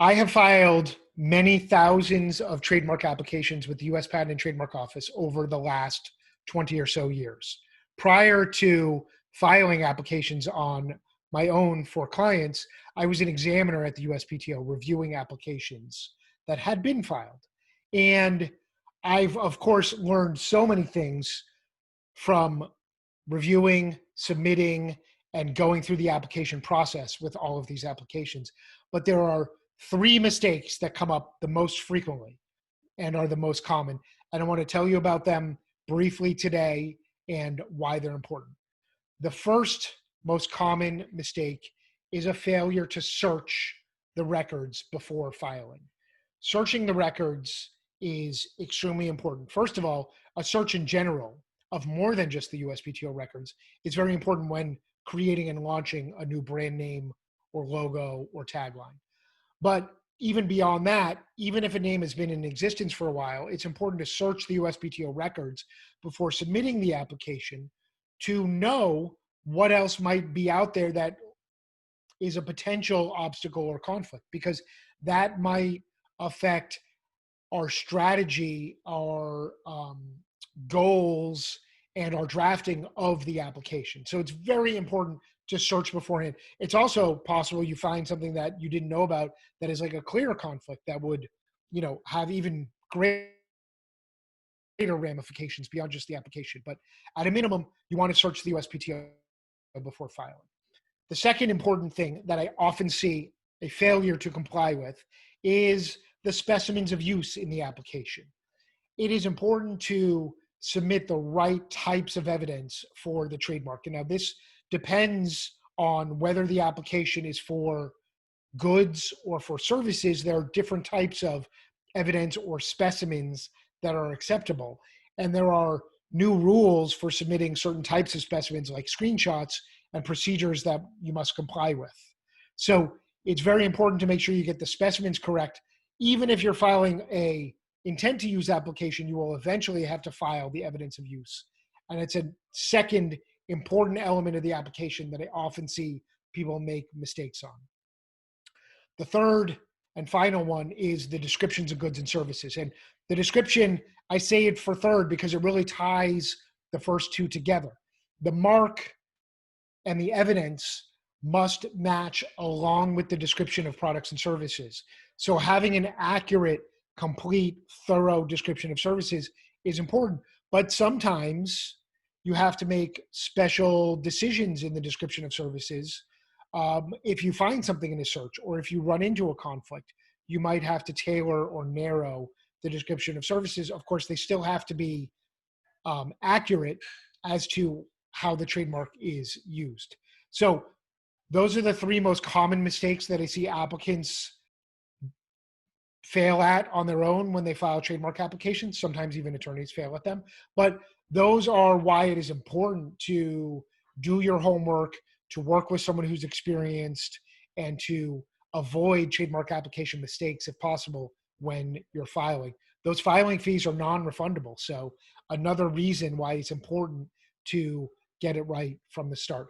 I have filed many thousands of trademark applications with the US Patent and Trademark Office over the last 20 or so years. Prior to filing applications on my own for clients, I was an examiner at the USPTO reviewing applications that had been filed. And I've, of course, learned so many things from reviewing, submitting, and going through the application process with all of these applications. But there are three mistakes that come up the most frequently and are the most common. And I want to tell you about them briefly today and why they're important. The first most common mistake is a failure to search the records before filing. Searching the records is extremely important. First of all, a search in general of more than just the USPTO records is very important when creating and launching a new brand name or logo or tagline. But even beyond that, even if a name has been in existence for a while, it's important to search the USPTO records before submitting the application to know what else might be out there that is a potential obstacle or conflict, because that might affect our strategy, our goals, and our drafting of the application. So it's very important to search beforehand. It's also possible you find something that you didn't know about that is like a clear conflict that would, have even greater ramifications beyond just the application. But at a minimum, you want to search the USPTO before filing. The second important thing that I often see a failure to comply with is the specimens of use in the application. It is important to submit the right types of evidence for the trademark. And now this depends on whether the application is for goods or for services. There are different types of evidence or specimens that are acceptable. And there are new rules for submitting certain types of specimens like screenshots and procedures that you must comply with. So it's very important to make sure you get the specimens correct. Even if you're filing a intent to use application, you will eventually have to file the evidence of use. And it's a second important element of the application that I often see people make mistakes on. The third and final one is the descriptions of goods and services. And the description, I say it for third because it really ties the first two together. The mark and the evidence must match along with the description of products and services. So having an accurate, complete, thorough description of services is important. But sometimes you have to make special decisions in the description of services. If you find something in a search or if you run into a conflict, you might have to tailor or narrow the description of services. Of course, they still have to be accurate as to how the trademark is used. So those are the three most common mistakes that I see applicants fail at on their own when they file trademark applications. Sometimes even attorneys fail at them. But those are why it is important to do your homework, to work with someone who's experienced, and to avoid trademark application mistakes if possible when you're filing. Those filing fees are non-refundable. So another reason why it's important to get it right from the start.